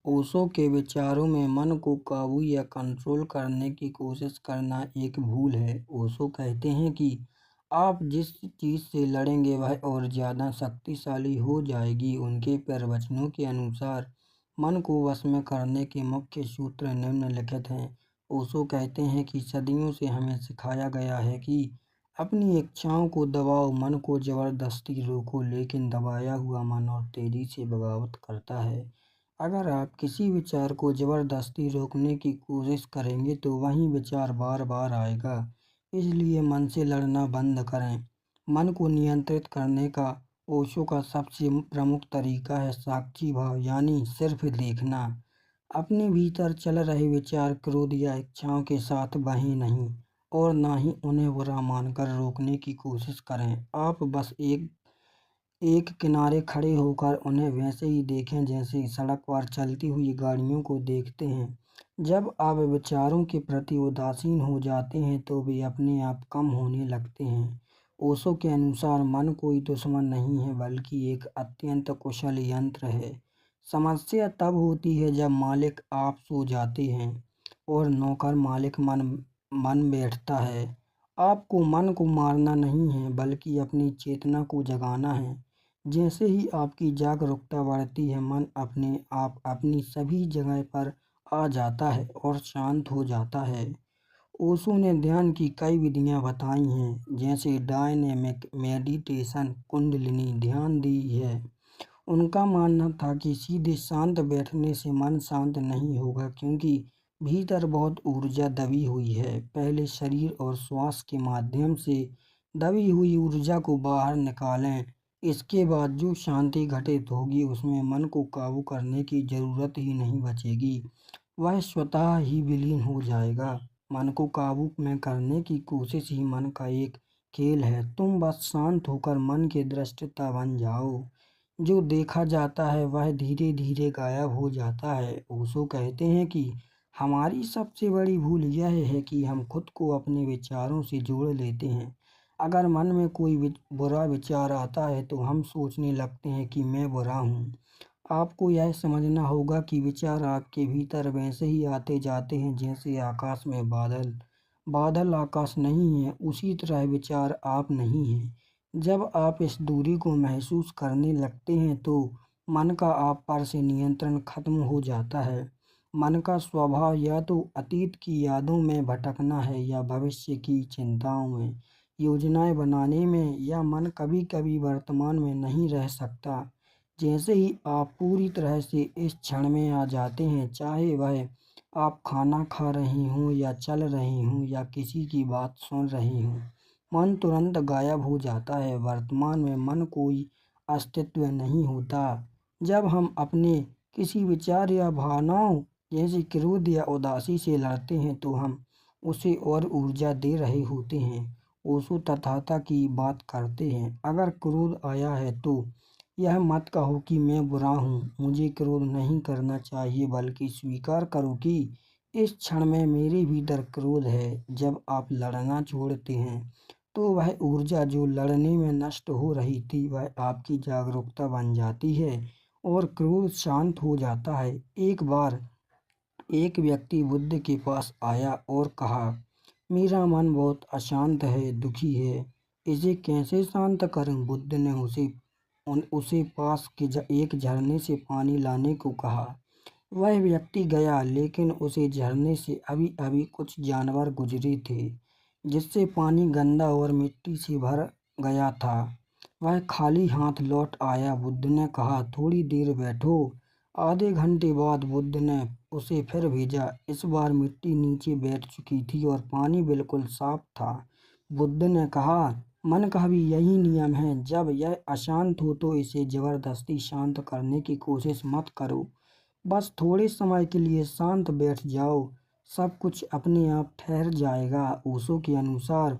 ओशो के विचारों में मन को काबू या कंट्रोल करने की कोशिश करना एक भूल है। ओशो कहते हैं कि आप जिस चीज़ से लड़ेंगे वह और ज़्यादा शक्तिशाली हो जाएगी। उनके प्रवचनों के अनुसार मन को वश में करने के मुख्य सूत्र निम्नलिखित हैं। ओशो कहते हैं कि सदियों से हमें सिखाया गया है कि अपनी इच्छाओं को दबाओ, मन को ज़बरदस्ती रोको, लेकिन दबाया हुआ मन और तेज़ी से बगावत करता है। अगर आप किसी विचार को ज़बरदस्ती रोकने की कोशिश करेंगे तो वही विचार बार बार आएगा। इसलिए मन से लड़ना बंद करें। मन को नियंत्रित करने का ओशो का सबसे प्रमुख तरीका है साक्षी भाव, यानी सिर्फ देखना। अपने भीतर चल रहे विचार, क्रोध या इच्छाओं के साथ बहें नहीं और ना ही उन्हें बुरा मानकर रोकने की कोशिश करें। आप बस एक किनारे खड़े होकर उन्हें वैसे ही देखें जैसे सड़क पर चलती हुई गाड़ियों को देखते हैं। जब आप विचारों के प्रति उदासीन हो जाते हैं तो वे अपने आप कम होने लगते हैं। ओशो के अनुसार मन कोई दुश्मन नहीं है, बल्कि एक अत्यंत कुशल यंत्र है। समस्या तब होती है जब मालिक आप सो जाते हैं और नौकर मालिक मन बैठता है। आपको मन को मारना नहीं है, बल्कि अपनी चेतना को जगाना है। जैसे ही आपकी जागरूकता बढ़ती है, मन अपने आप अपनी सभी जगह पर आ जाता है और शांत हो जाता है। ओशो ने ध्यान की कई विधियां बताई हैं, जैसे डायनेमिक मेडिटेशन, कुंडलिनी ध्यान दी है। उनका मानना था कि सीधे शांत बैठने से मन शांत नहीं होगा, क्योंकि भीतर बहुत ऊर्जा दबी हुई है। पहले शरीर और श्वास के माध्यम से दबी हुई ऊर्जा को बाहर निकालें। इसके बाद जो शांति घटित होगी उसमें मन को काबू करने की जरूरत ही नहीं बचेगी, वह स्वतः ही विलीन हो जाएगा। मन को काबू में करने की कोशिश ही मन का एक खेल है। तुम बस शांत होकर मन के दृष्टा बन जाओ। जो देखा जाता है वह धीरे धीरे गायब हो जाता है। ओशो कहते हैं कि हमारी सबसे बड़ी भूल यह है कि हम खुद को अपने विचारों से जोड़ लेते हैं। अगर मन में कोई बुरा विचार आता है तो हम सोचने लगते हैं कि मैं बुरा हूँ। आपको यह समझना होगा कि विचार आपके भीतर वैसे ही आते जाते हैं जैसे आकाश में बादल। बादल आकाश नहीं है, उसी तरह विचार आप नहीं हैं। जब आप इस दूरी को महसूस करने लगते हैं तो मन का आप पर से नियंत्रण खत्म हो जाता है। मन का स्वभाव या तो अतीत की यादों में भटकना है या भविष्य की चिंताओं में, योजनाएं बनाने में, या मन कभी कभी वर्तमान में नहीं रह सकता। जैसे ही आप पूरी तरह से इस क्षण में आ जाते हैं, चाहे वह आप खाना खा रही हों या चल रही हों या किसी की बात सुन रही हों, मन तुरंत गायब हो जाता है। वर्तमान में मन कोई अस्तित्व नहीं होता। जब हम अपने किसी विचार या भावनाओं जैसे क्रोध या उदासी से लड़ते हैं तो हम उसे और ऊर्जा दे रहे होते हैं। ओशो तथाता की बात करते हैं, अगर क्रोध आया है तो यह मत कहो कि मैं बुरा हूँ, मुझे क्रोध नहीं करना चाहिए, बल्कि स्वीकार करो कि इस क्षण में मेरे भीतर क्रोध है। जब आप लड़ना छोड़ते हैं तो वह ऊर्जा जो लड़ने में नष्ट हो रही थी वह आपकी जागरूकता बन जाती है और क्रोध शांत हो जाता है। एक बार एक व्यक्ति बुद्ध के पास आया और कहा, मेरा मन बहुत अशांत है, दुखी है, इसे कैसे शांत करूं? बुद्ध ने उसे पास के एक झरने से पानी लाने को कहा। वह व्यक्ति गया, लेकिन उसे झरने से अभी अभी कुछ जानवर गुजरे थे, जिससे पानी गंदा और मिट्टी से भर गया था। वह खाली हाथ लौट आया। बुद्ध ने कहा, थोड़ी देर बैठो। आधे घंटे बाद बुद्ध ने उसे फिर भेजा। इस बार मिट्टी नीचे बैठ चुकी थी और पानी बिल्कुल साफ था। बुद्ध ने कहा, मन का भी यही नियम है, जब यह अशांत हो तो इसे जबरदस्ती शांत करने की कोशिश मत करो। बस थोड़े समय के लिए शांत बैठ जाओ, सब कुछ अपने आप ठहर जाएगा। ओशो के अनुसार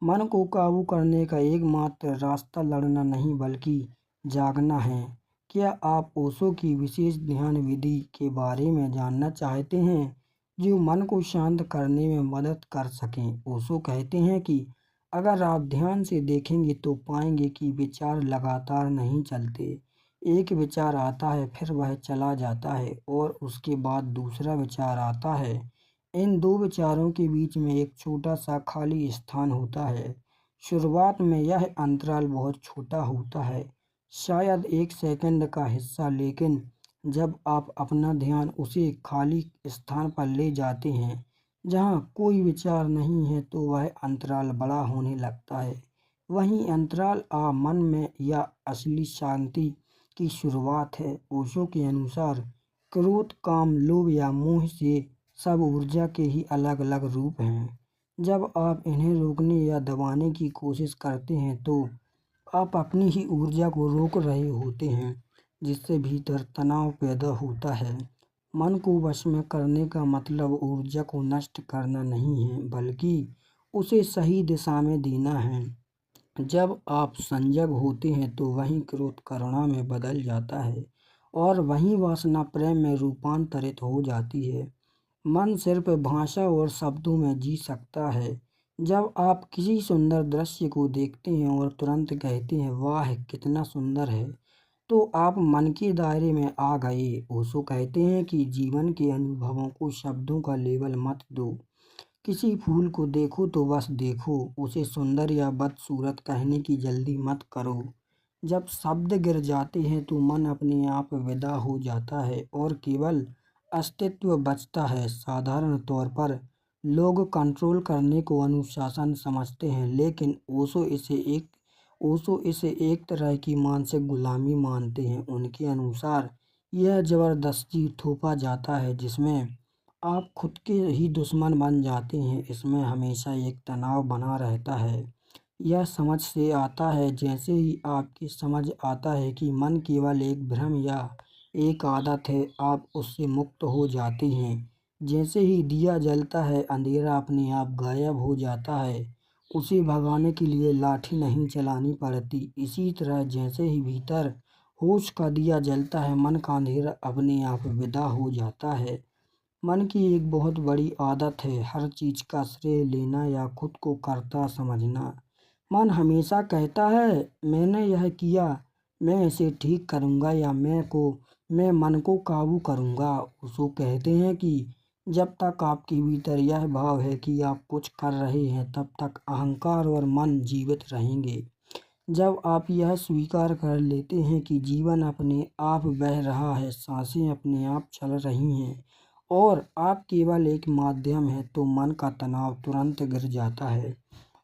मन को काबू करने का एकमात्र रास्ता लड़ना नहीं बल्कि जागना है। क्या आप ओशो की विशेष ध्यान विधि के बारे में जानना चाहते हैं जो मन को शांत करने में मदद कर सकें? ओशो कहते हैं कि अगर आप ध्यान से देखेंगे तो पाएंगे कि विचार लगातार नहीं चलते, एक विचार आता है, फिर वह चला जाता है और उसके बाद दूसरा विचार आता है। इन दो विचारों के बीच में एक छोटा सा खाली स्थान होता है। शुरुआत में यह अंतराल बहुत छोटा होता है, शायद 1 सेकंड का हिस्सा, लेकिन जब आप अपना ध्यान उसे खाली स्थान पर ले जाते हैं जहाँ कोई विचार नहीं है, तो वह अंतराल बड़ा होने लगता है। वहीं अंतराल मन में या असली शांति की शुरुआत है। ओशो के अनुसार क्रोध, काम, लोभ या मोह से सब ऊर्जा के ही अलग अलग रूप हैं। जब आप इन्हें रोकने या दबाने की कोशिश करते हैं तो आप अपनी ही ऊर्जा को रोक रहे होते हैं, जिससे भीतर तनाव पैदा होता है। मन को वश में करने का मतलब ऊर्जा को नष्ट करना नहीं है, बल्कि उसे सही दिशा में देना है। जब आप संजग होते हैं तो वहीं क्रोध करुणा में बदल जाता है और वहीं वासना प्रेम में रूपांतरित हो जाती है। मन सिर्फ भाषा और शब्दों में जी सकता है। जब आप किसी सुंदर दृश्य को देखते हैं और तुरंत कहते हैं, वाह कितना सुंदर है, तो आप मन के दायरे में आ गए। ओशो कहते हैं कि जीवन के अनुभवों को शब्दों का लेबल मत दो। किसी फूल को देखो तो बस देखो, उसे सुंदर या बदसूरत कहने की जल्दी मत करो। जब शब्द गिर जाते हैं तो मन अपने आप विदा हो जाता है और केवल अस्तित्व बचता है। साधारण तौर पर लोग कंट्रोल करने को अनुशासन समझते हैं, लेकिन ओशो इसे एक तरह की मानसिक गुलामी मानते हैं। उनके अनुसार यह ज़बरदस्ती थोपा जाता है जिसमें आप खुद के ही दुश्मन बन जाते हैं। इसमें हमेशा एक तनाव बना रहता है। यह समझ से आता है, जैसे ही आपकी समझ आता है कि मन केवल एक भ्रम या एक आदत है, आप उससे मुक्त हो जाते हैं। जैसे ही दिया जलता है, अंधेरा अपने आप गायब हो जाता है। उसे भगाने के लिए लाठी नहीं चलानी पड़ती। इसी तरह जैसे ही भीतर होश का दिया जलता है, मन का अंधेरा अपने आप विदा हो जाता है। मन की एक बहुत बड़ी आदत है हर चीज़ का श्रेय लेना या खुद को कर्ता समझना। मन हमेशा कहता है, मैंने यह किया, मैं इसे ठीक करूँगा, या मैं मन को काबू करूँगा। उसको कहते हैं कि जब तक आपके भीतर यह भाव है कि आप कुछ कर रहे हैं, तब तक अहंकार और मन जीवित रहेंगे। जब आप यह स्वीकार कर लेते हैं कि जीवन अपने आप बह रहा है, सांसें अपने आप चल रही हैं और आप केवल एक माध्यम हैं, तो मन का तनाव तुरंत गिर जाता है।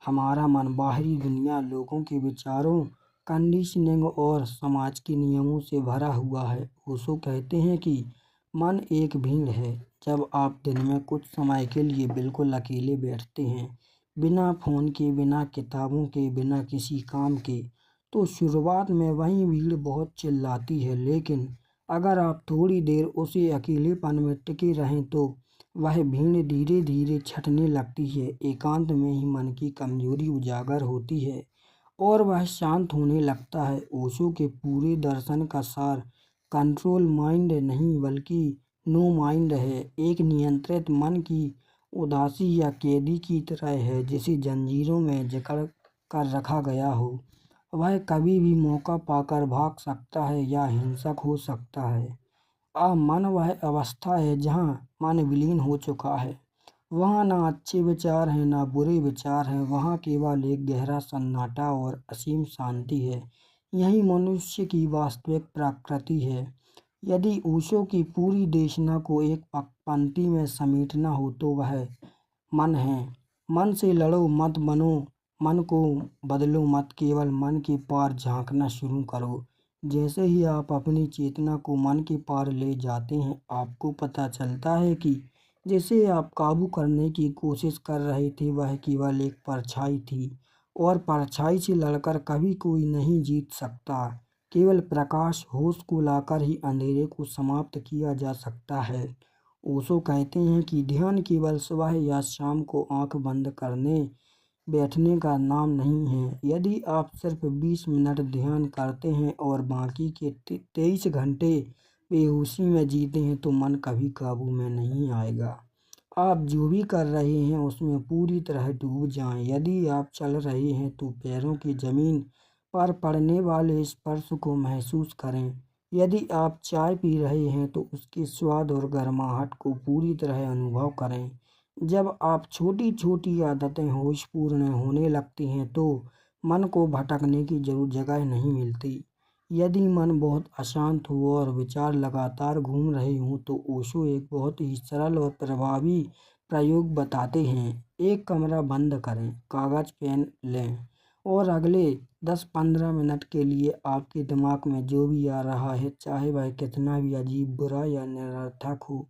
हमारा मन बाहरी दुनिया, लोगों के विचारों, कंडीशनिंग और समाज के नियमों से भरा हुआ है। ओशो कहते हैं कि मन एक भीड़ है। जब आप दिन में कुछ समय के लिए बिल्कुल अकेले बैठते हैं, बिना फ़ोन के, बिना किताबों के, बिना किसी काम के, तो शुरुआत में वही भीड़ बहुत चिल्लाती है, लेकिन अगर आप थोड़ी देर उसी अकेलेपन में टिके रहें तो वह भीड़ धीरे धीरे छंटने लगती है। एकांत में ही मन की कमजोरी उजागर होती है और वह शांत होने लगता है। ओशो के पूरे दर्शन का सार कंट्रोल माइंड नहीं, बल्कि नो माइंड है। एक नियंत्रित मन की उदासी या कैदी की तरह है, जिसे जंजीरों में जकड़ कर रखा गया हो। वह कभी भी मौका पाकर भाग सकता है या हिंसक हो सकता है। मन वह अवस्था है जहाँ मन विलीन हो चुका है। वहाँ ना अच्छे विचार हैं, ना बुरे विचार हैं। वहाँ केवल एक गहरा सन्नाटा और असीम शांति है। यही मनुष्य की वास्तविक प्रकृति है। यदि ओशो की पूरी देशना को एक पंक्ति में समेटना हो तो वह मन है। मन से लड़ो मत, बनो मन को बदलो मत, केवल मन के पार झांकना शुरू करो। जैसे ही आप अपनी चेतना को मन के पार ले जाते हैं, आपको पता चलता है कि जिसे आप काबू करने की कोशिश कर रहे थे, वह केवल एक परछाई थी और परछाई से लड़कर कभी कोई नहीं जीत सकता। केवल प्रकाश, होश को लाकर ही अंधेरे को समाप्त किया जा सकता है। ओशो कहते हैं कि ध्यान केवल सुबह या शाम को आंख बंद करने बैठने का नाम नहीं है। यदि आप सिर्फ 20 मिनट ध्यान करते हैं और बाकी के 23 घंटे बेहोशी में जीते हैं, तो मन कभी काबू में नहीं आएगा। आप जो भी कर रहे हैं उसमें पूरी तरह डूब जाएं। यदि आप चल रहे हैं तो पैरों की जमीन पर पड़ने वाले स्पर्श को महसूस करें। यदि आप चाय पी रहे हैं तो उसके स्वाद और गर्माहट को पूरी तरह अनुभव करें। जब आप छोटी छोटी आदतें होशपूर्ण होने लगती हैं तो मन को भटकने की जगह नहीं मिलती। यदि मन बहुत अशांत हो और विचार लगातार घूम रहे हों तो ओशो एक बहुत ही सरल और प्रभावी प्रयोग बताते हैं। एक कमरा बंद करें, कागज पेन लें और अगले 10-15 मिनट के लिए आपके दिमाग में जो भी आ रहा है, चाहे वह कितना भी अजीब, बुरा या निरर्थक हो,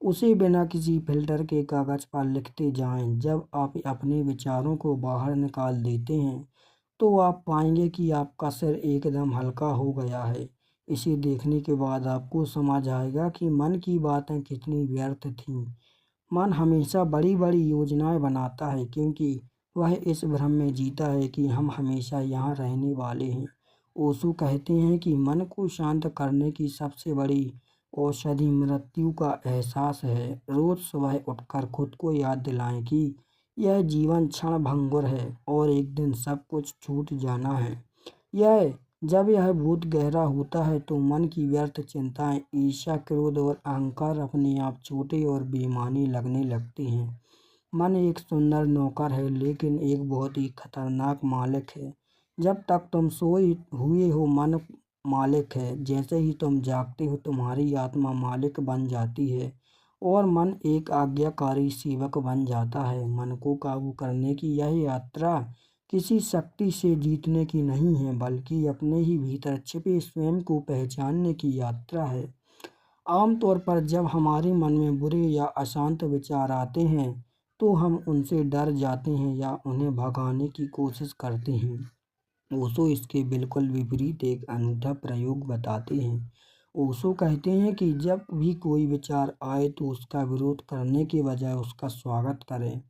उसे बिना किसी फ़िल्टर के कागज़ पर लिखते जाएं। जब आप अपने विचारों को बाहर निकाल देते हैं, तो आप पाएंगे कि आपका सिर एकदम हल्का हो गया है। इसे देखने के बाद आपको समझ आएगा कि मन की बातें कितनी व्यर्थ थीं। मन हमेशा बड़ी-बड़ी योजनाएं बनाता है क्योंकि वह इस भ्रम में जीता है कि हम हमेशा यहाँ रहने वाले हैं। ओशो कहते हैं कि मन को शांत करने की सबसे बड़ी औषधि मृत्यु का एहसास है। रोज़ सुबह उठकर खुद को याद दिलाएं कि यह जीवन क्षणभंगुर है और एक दिन सब कुछ छूट जाना है। यह जब यह बहुत गहरा होता है तो मन की व्यर्थ चिंताएं, ईर्ष्या, क्रोध और अहंकार अपने आप छोटे और बेमानी लगने लगती हैं। मन एक सुंदर नौकर है लेकिन एक बहुत ही खतरनाक मालिक है। जब तक तुम सोए हुए हो मन मालिक है, जैसे ही तुम जागते हो तुम्हारी आत्मा मालिक बन जाती है और मन एक आज्ञाकारी सेवक बन जाता है। मन को काबू करने की यह यात्रा किसी शक्ति से जीतने की नहीं है बल्कि अपने ही भीतर छिपे स्वयं को पहचानने की यात्रा है। आमतौर पर जब हमारे मन में बुरे या अशांत विचार आते हैं तो हम उनसे डर जाते हैं या उन्हें भगाने की कोशिश करते हैं। ओशो इसके बिल्कुल विपरीत एक अनूठा प्रयोग बताते हैं। ओशो कहते हैं कि जब भी कोई विचार आए तो उसका विरोध करने के बजाय उसका स्वागत करें।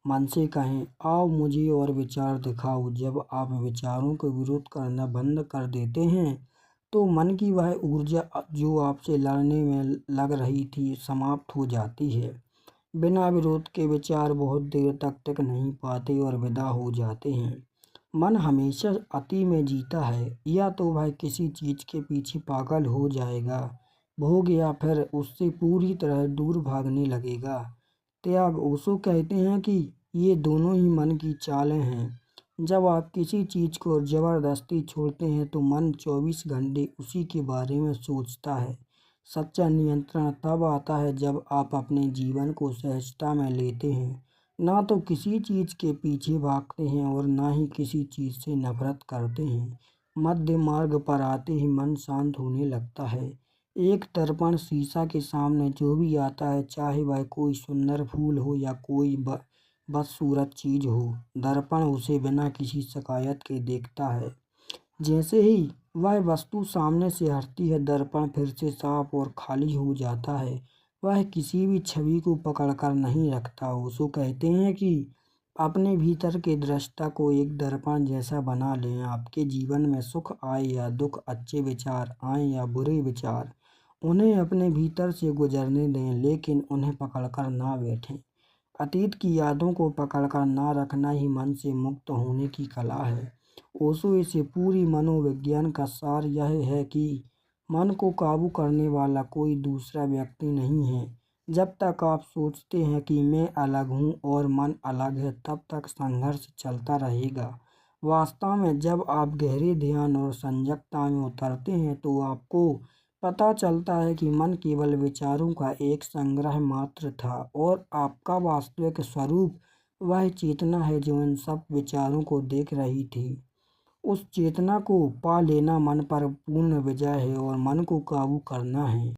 मन से कहें, आओ मुझे और विचार दिखाओ। जब आप विचारों का विरोध करना बंद कर देते हैं तो मन की वह ऊर्जा जो आपसे लड़ने में लग रही थी समाप्त हो जाती है। बिना विरोध के विचार बहुत देर तक टिक नहीं पाते और विदा हो जाते हैं। मन हमेशा अति में जीता है, या तो वह किसी चीज़ के पीछे पागल हो जाएगा, भोग, या फिर उससे पूरी तरह दूर भागने लगेगा। त्याग। ओशो कहते हैं कि ये दोनों ही मन की चालें हैं। जब आप किसी चीज़ को ज़बरदस्ती छोड़ते हैं तो मन 24 घंटे उसी के बारे में सोचता है। सच्चा नियंत्रण तब आता है जब आप अपने जीवन को सहजता में लेते हैं, ना तो किसी चीज़ के पीछे भागते हैं और ना ही किसी चीज़ से नफरत करते हैं। मध्य मार्ग पर आते ही मन शांत होने लगता है। एक दर्पण शीशा के सामने जो भी आता है, चाहे वह कोई सुंदर फूल हो या कोई बदसूरत चीज़ हो, दर्पण उसे बिना किसी शिकायत के देखता है। जैसे ही वह वस्तु सामने से हटती है, दर्पण फिर से साफ और खाली हो जाता है। वह किसी भी छवि को पकड़कर नहीं रखता। ओशो कहते हैं कि अपने भीतर के दृष्टा को एक दर्पण जैसा बना लें। आपके जीवन में सुख आए या दुख, अच्छे विचार आए या बुरे विचार, उन्हें अपने भीतर से गुजरने दें, लेकिन उन्हें पकड़कर ना बैठें। अतीत की यादों को पकड़कर ना रखना ही मन से मुक्त होने की कला है। ओशो इसे पूरी मनोविज्ञान का सार यह है कि मन को काबू करने वाला कोई दूसरा व्यक्ति नहीं है। जब तक आप सोचते हैं कि मैं अलग हूँ और मन अलग है, तब तक संघर्ष चलता रहेगा। वास्तव में जब आप गहरे ध्यान और संजकता में उतरते हैं तो आपको पता चलता है कि मन केवल विचारों का एक संग्रह मात्र था और आपका वास्तविक स्वरूप वह चेतना है जो इन सब विचारों को देख रही थी। उस चेतना को पा लेना मन पर पूर्ण विजय है और मन को काबू करना है।